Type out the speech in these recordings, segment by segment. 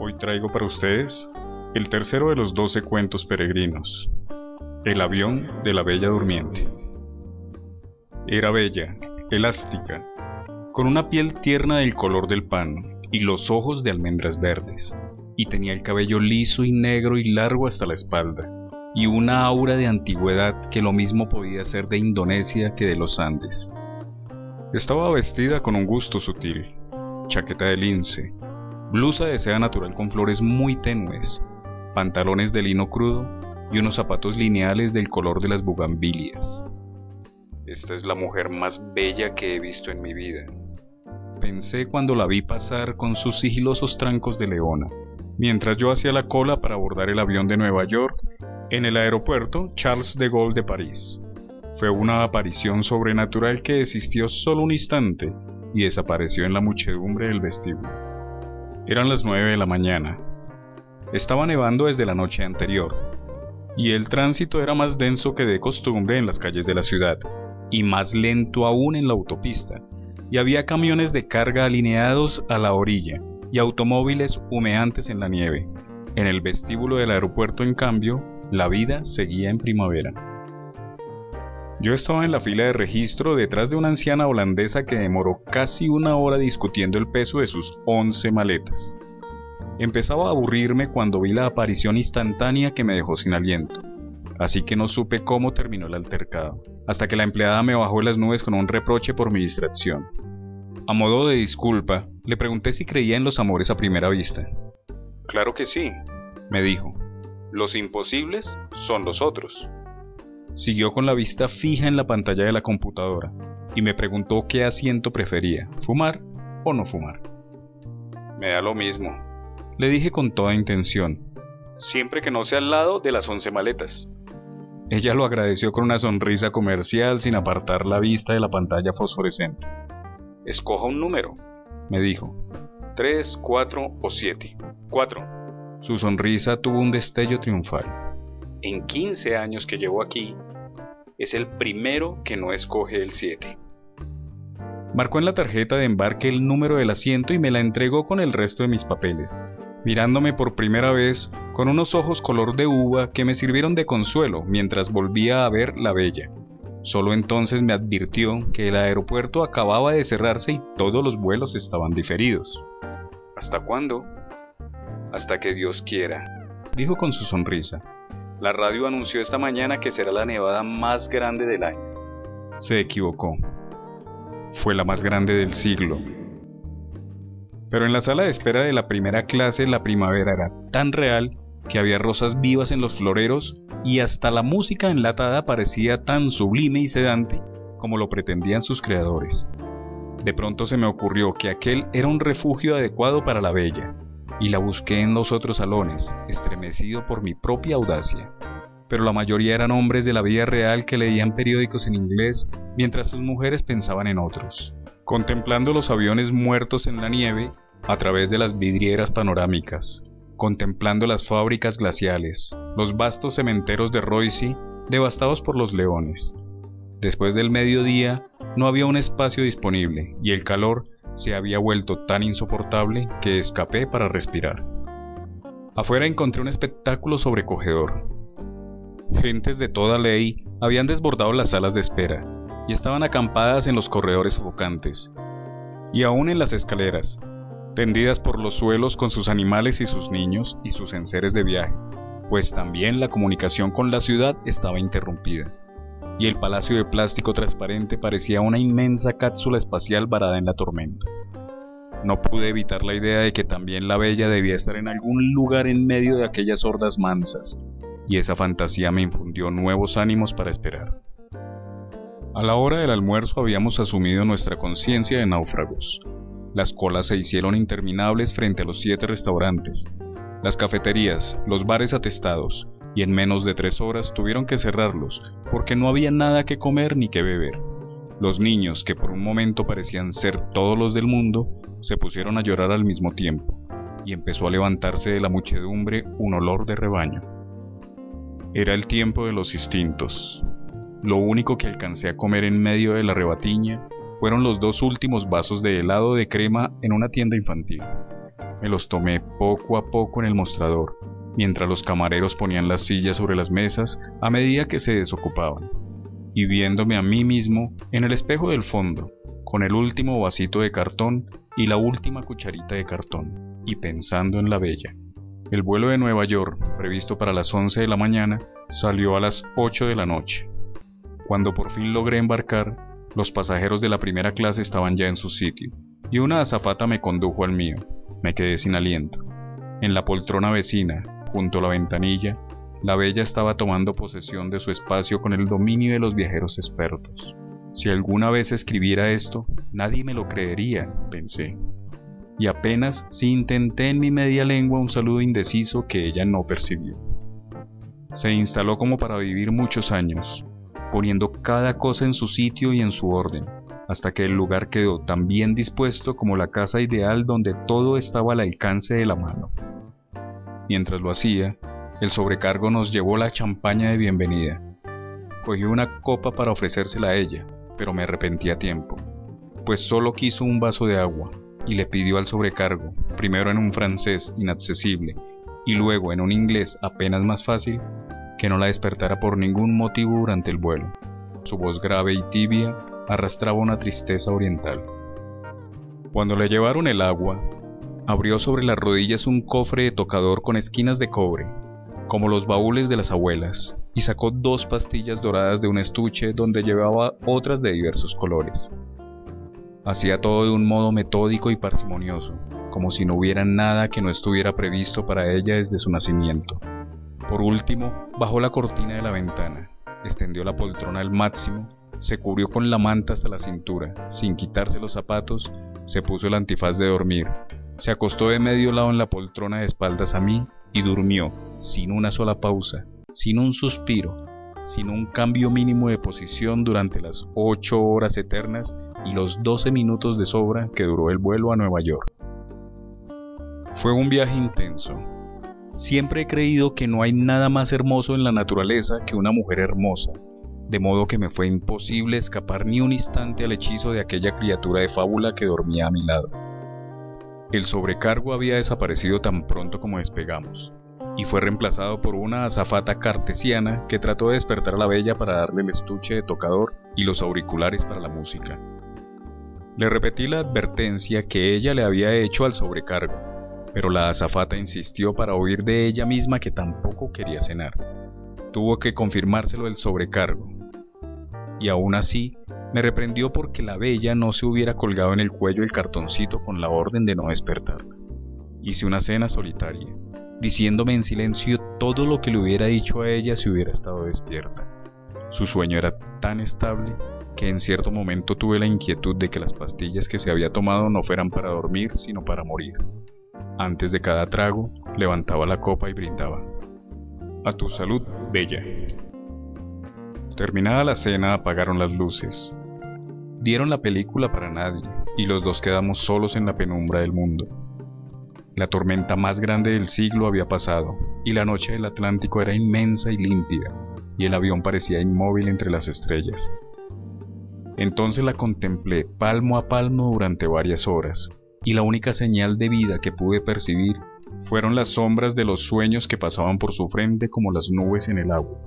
Hoy traigo para ustedes el tercero de los 12 cuentos peregrinos, El avión de la Bella Durmiente. Era bella, elástica, con una piel tierna del color del pan y los ojos de almendras verdes, y tenía el cabello liso y negro y largo hasta la espalda, y una aura de antigüedad que lo mismo podía ser de Indonesia que de los Andes. Estaba vestida con un gusto sutil, chaqueta de lince, blusa de seda natural con flores muy tenues, pantalones de lino crudo y unos zapatos lineales del color de las bugambilias. Esta es la mujer más bella que he visto en mi vida, pensé cuando la vi pasar con sus sigilosos trancos de leona, mientras yo hacía la cola para abordar el avión de Nueva York en el aeropuerto Charles de Gaulle de París. Fue una aparición sobrenatural que existió solo un instante y desapareció en la muchedumbre del vestíbulo. Eran las 9 de la mañana. Estaba nevando desde la noche anterior, y el tránsito era más denso que de costumbre en las calles de la ciudad, y más lento aún en la autopista, y había camiones de carga alineados a la orilla, y automóviles humeantes en la nieve. En el vestíbulo del aeropuerto, en cambio, la vida seguía en primavera. Yo estaba en la fila de registro detrás de una anciana holandesa que demoró casi una hora discutiendo el peso de sus 11 maletas. Empezaba a aburrirme cuando vi la aparición instantánea que me dejó sin aliento, así que no supe cómo terminó el altercado, hasta que la empleada me bajó de las nubes con un reproche por mi distracción. A modo de disculpa, le pregunté si creía en los amores a primera vista. «Claro que sí», me dijo. «Los imposibles son los otros». Siguió con la vista fija en la pantalla de la computadora y me preguntó qué asiento prefería, fumar o no fumar. «Me da lo mismo», le dije con toda intención, «siempre que no sea al lado de las 11 maletas». Ella lo agradeció con una sonrisa comercial sin apartar la vista de la pantalla fosforescente. «Escoja un número», me dijo, «3, 4 o 7. 4. Su sonrisa tuvo un destello triunfal. «En 15 años que llevo aquí, es el primero que no escoge el 7. Marcó en la tarjeta de embarque el número del asiento y me la entregó con el resto de mis papeles, mirándome por primera vez con unos ojos color de uva que me sirvieron de consuelo mientras volvía a ver la bella. Solo entonces me advirtió que el aeropuerto acababa de cerrarse y todos los vuelos estaban diferidos. «¿Hasta cuándo?» «Hasta que Dios quiera», dijo con su sonrisa. «La radio anunció esta mañana que será la nevada más grande del año». Se equivocó. Fue la más grande del siglo. Pero en la sala de espera de la primera clase la primavera era tan real que había rosas vivas en los floreros y hasta la música enlatada parecía tan sublime y sedante como lo pretendían sus creadores. De pronto se me ocurrió que aquel era un refugio adecuado para la bella, y la busqué en los otros salones, estremecido por mi propia audacia. Pero la mayoría eran hombres de la vida real que leían periódicos en inglés mientras sus mujeres pensaban en otros, contemplando los aviones muertos en la nieve a través de las vidrieras panorámicas, contemplando las fábricas glaciales, los vastos cementeros de Roissy devastados por los leones. Después del mediodía no había un espacio disponible y el calor se había vuelto tan insoportable que escapé para respirar. Afuera encontré un espectáculo sobrecogedor. Gentes de toda ley habían desbordado las salas de espera y estaban acampadas en los corredores sofocantes, y aún en las escaleras, tendidas por los suelos con sus animales y sus niños y sus enseres de viaje, pues también la comunicación con la ciudad estaba interrumpida, y el palacio de plástico transparente parecía una inmensa cápsula espacial varada en la tormenta. No pude evitar la idea de que también la bella debía estar en algún lugar en medio de aquellas hordas mansas, y esa fantasía me infundió nuevos ánimos para esperar. A la hora del almuerzo habíamos asumido nuestra conciencia de náufragos. Las colas se hicieron interminables frente a los 7 restaurantes, las cafeterías, los bares atestados, y en menos de 3 horas tuvieron que cerrarlos porque no había nada que comer ni que beber. Los niños, que por un momento parecían ser todos los del mundo, se pusieron a llorar al mismo tiempo, y empezó a levantarse de la muchedumbre un olor de rebaño. Era el tiempo de los instintos. Lo único que alcancé a comer en medio de la rebatiña fueron los 2 últimos vasos de helado de crema en una tienda infantil. me los tomé poco a poco en el mostrador, mientras los camareros ponían las sillas sobre las mesas a medida que se desocupaban, y viéndome a mí mismo en el espejo del fondo, con el último vasito de cartón y la última cucharita de cartón, y pensando en la bella. El vuelo de Nueva York, previsto para las 11 de la mañana, salió a las 8 de la noche. Cuando por fin logré embarcar, los pasajeros de la primera clase estaban ya en su sitio, y una azafata me condujo al mío. Me quedé sin aliento. En la poltrona vecina, junto a la ventanilla, la bella estaba tomando posesión de su espacio con el dominio de los viajeros expertos. Si alguna vez escribiera esto, nadie me lo creería, pensé. Y apenas si intenté en mi media lengua un saludo indeciso que ella no percibió. Se instaló como para vivir muchos años, poniendo cada cosa en su sitio y en su orden, hasta que el lugar quedó tan bien dispuesto como la casa ideal donde todo estaba al alcance de la mano. Mientras lo hacía, el sobrecargo nos llevó la champaña de bienvenida. Cogí una copa para ofrecérsela a ella, pero me arrepentí a tiempo, pues solo quiso un vaso de agua, y le pidió al sobrecargo, primero en un francés inaccesible, y luego en un inglés apenas más fácil, que no la despertara por ningún motivo durante el vuelo. Su voz grave y tibia arrastraba una tristeza oriental. Cuando le llevaron el agua, abrió sobre las rodillas un cofre de tocador con esquinas de cobre, como los baúles de las abuelas, y sacó 2 pastillas doradas de un estuche donde llevaba otras de diversos colores. Hacía todo de un modo metódico y parsimonioso, como si no hubiera nada que no estuviera previsto para ella desde su nacimiento. Por último, bajó la cortina de la ventana, extendió la poltrona al máximo, se cubrió con la manta hasta la cintura, sin quitarse los zapatos, se puso el antifaz de dormir, se acostó de medio lado en la poltrona de espaldas a mí y durmió, sin una sola pausa, sin un suspiro, sin un cambio mínimo de posición durante las 8 horas eternas y los 12 minutos de sobra que duró el vuelo a Nueva York. Fue un viaje intenso. Siempre he creído que no hay nada más hermoso en la naturaleza que una mujer hermosa, de modo que me fue imposible escapar ni un instante al hechizo de aquella criatura de fábula que dormía a mi lado. El sobrecargo había desaparecido tan pronto como despegamos, y fue reemplazado por una azafata cartesiana que trató de despertar a la bella para darle el estuche de tocador y los auriculares para la música. Le repetí la advertencia que ella le había hecho al sobrecargo, pero la azafata insistió para oír de ella misma que tampoco quería cenar. Tuvo que confirmárselo el sobrecargo, y aún así me reprendió porque la bella no se hubiera colgado en el cuello el cartoncito con la orden de no despertarla. Hice una cena solitaria, diciéndome en silencio todo lo que le hubiera dicho a ella si hubiera estado despierta. Su sueño era tan estable que en cierto momento tuve la inquietud de que las pastillas que se había tomado no fueran para dormir, sino para morir. Antes de cada trago, levantaba la copa y brindaba. A tu salud, bella. Terminada la cena, apagaron las luces. Dieron la película para nadie, y los dos quedamos solos en la penumbra del mundo. La tormenta más grande del siglo había pasado, y la noche del Atlántico era inmensa y límpida, y el avión parecía inmóvil entre las estrellas. Entonces la contemplé palmo a palmo durante varias horas, y la única señal de vida que pude percibir fueron las sombras de los sueños que pasaban por su frente como las nubes en el agua.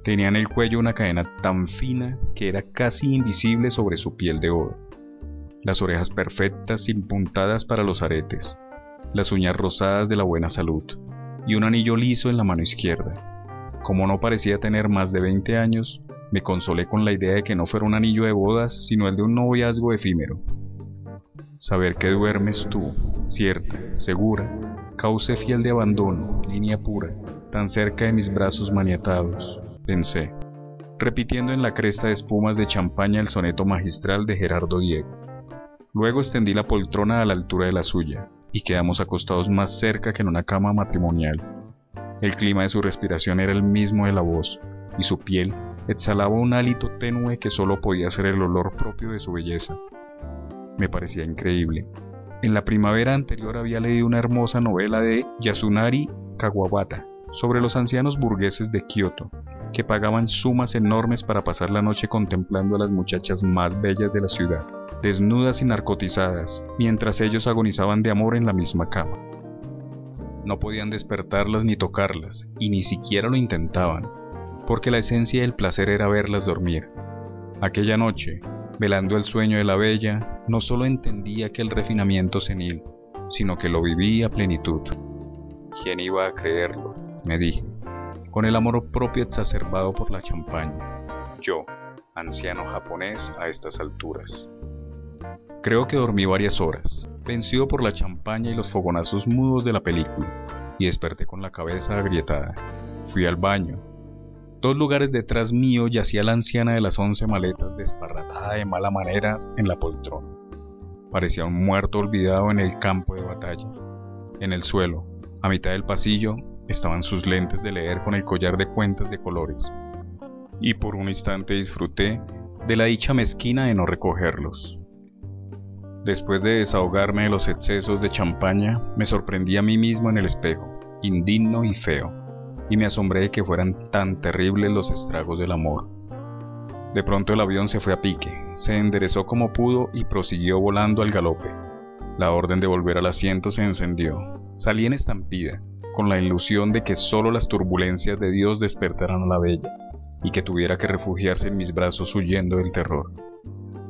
Tenía en el cuello una cadena tan fina que era casi invisible sobre su piel de oro, las orejas perfectas sin puntadas para los aretes, las uñas rosadas de la buena salud, y un anillo liso en la mano izquierda. Como no parecía tener más de 20 años, me consolé con la idea de que no fuera un anillo de bodas, sino el de un noviazgo efímero. Saber que duermes tú, cierta, segura, cauce fiel de abandono, línea pura, tan cerca de mis brazos maniatados, pensé, repitiendo en la cresta de espumas de champaña el soneto magistral de Gerardo Diego. Luego extendí la poltrona a la altura de la suya, y quedamos acostados más cerca que en una cama matrimonial. El clima de su respiración era el mismo de la voz, y su piel exhalaba un hálito tenue que solo podía ser el olor propio de su belleza. Me parecía increíble. En la primavera anterior había leído una hermosa novela de Yasunari Kawabata sobre los ancianos burgueses de Kioto, que pagaban sumas enormes para pasar la noche contemplando a las muchachas más bellas de la ciudad, desnudas y narcotizadas, mientras ellos agonizaban de amor en la misma cama. No podían despertarlas ni tocarlas, y ni siquiera lo intentaban, porque la esencia del placer era verlas dormir. Aquella noche, velando el sueño de la bella, no solo entendí aquel refinamiento senil, sino que lo viví a plenitud. ¿Quién iba a creerlo?, me dije, con el amor propio exacerbado por la champaña. Yo, anciano japonés a estas alturas. Creo que dormí varias horas, vencido por la champaña y los fogonazos mudos de la película, y desperté con la cabeza agrietada. Fui al baño. 2 lugares detrás mío yacía la anciana de las 11 maletas desparratada de mala manera en la poltrona. Parecía un muerto olvidado en el campo de batalla. En el suelo, a mitad del pasillo, estaban sus lentes de leer con el collar de cuentas de colores, y por un instante disfruté de la dicha mezquina de no recogerlos. Después de desahogarme de los excesos de champaña, me sorprendí a mí mismo en el espejo, indigno y feo, y me asombré de que fueran tan terribles los estragos del amor. De pronto el avión se fue a pique, se enderezó como pudo y prosiguió volando al galope. La orden de volver al asiento se encendió. Salí en estampida, con la ilusión de que solo las turbulencias de Dios despertaran a la bella, y que tuviera que refugiarse en mis brazos huyendo del terror.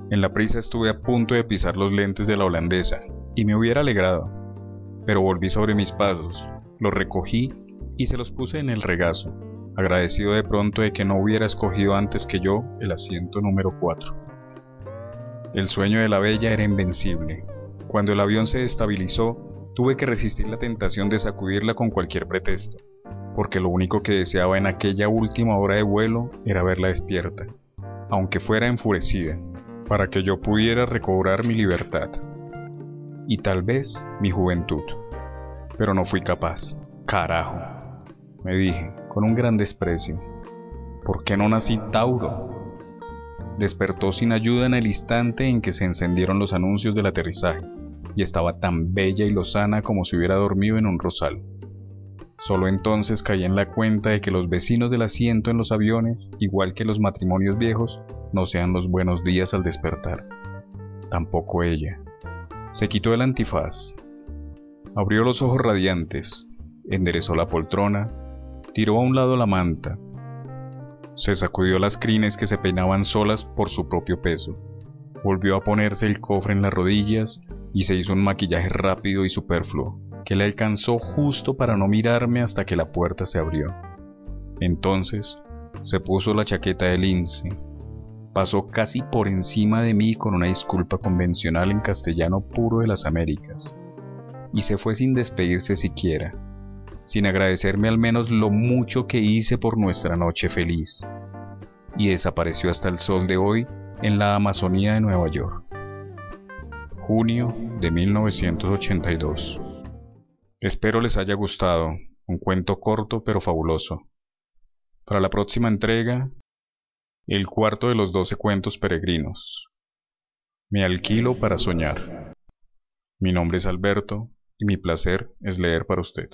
En la prisa estuve a punto de pisar los lentes de la holandesa, y me hubiera alegrado, pero volví sobre mis pasos, los recogí y se los puse en el regazo, agradecido de pronto de que no hubiera escogido antes que yo el asiento número 4. El sueño de la bella era invencible. Cuando el avión se estabilizó, tuve que resistir la tentación de sacudirla con cualquier pretexto, porque lo único que deseaba en aquella última hora de vuelo era verla despierta, aunque fuera enfurecida, para que yo pudiera recobrar mi libertad, y tal vez mi juventud. Pero no fui capaz. Carajo, me dije, con un gran desprecio. ¿Por qué no nací Tauro? Despertó sin ayuda en el instante en que se encendieron los anuncios del aterrizaje, y estaba tan bella y lozana como si hubiera dormido en un rosal. Solo entonces caí en la cuenta de que los vecinos del asiento en los aviones, igual que los matrimonios viejos, no sean los buenos días al despertar. Tampoco ella. Se quitó el antifaz, abrió los ojos radiantes, enderezó la poltrona, tiró a un lado la manta, se sacudió las crines que se peinaban solas por su propio peso, volvió a ponerse el cofre en las rodillas y se hizo un maquillaje rápido y superfluo, que le alcanzó justo para no mirarme hasta que la puerta se abrió. Entonces se puso la chaqueta de lince, pasó casi por encima de mí con una disculpa convencional en castellano puro de las Américas, y se fue sin despedirse siquiera, sin agradecerme al menos lo mucho que hice por nuestra noche feliz, y desapareció hasta el sol de hoy en la Amazonía de Nueva York. Junio de 1982. Espero les haya gustado, un cuento corto pero fabuloso. Para la próxima entrega, el cuarto de los 12 cuentos peregrinos. Me alquilo para soñar. Mi nombre es Alberto y mi placer es leer para usted.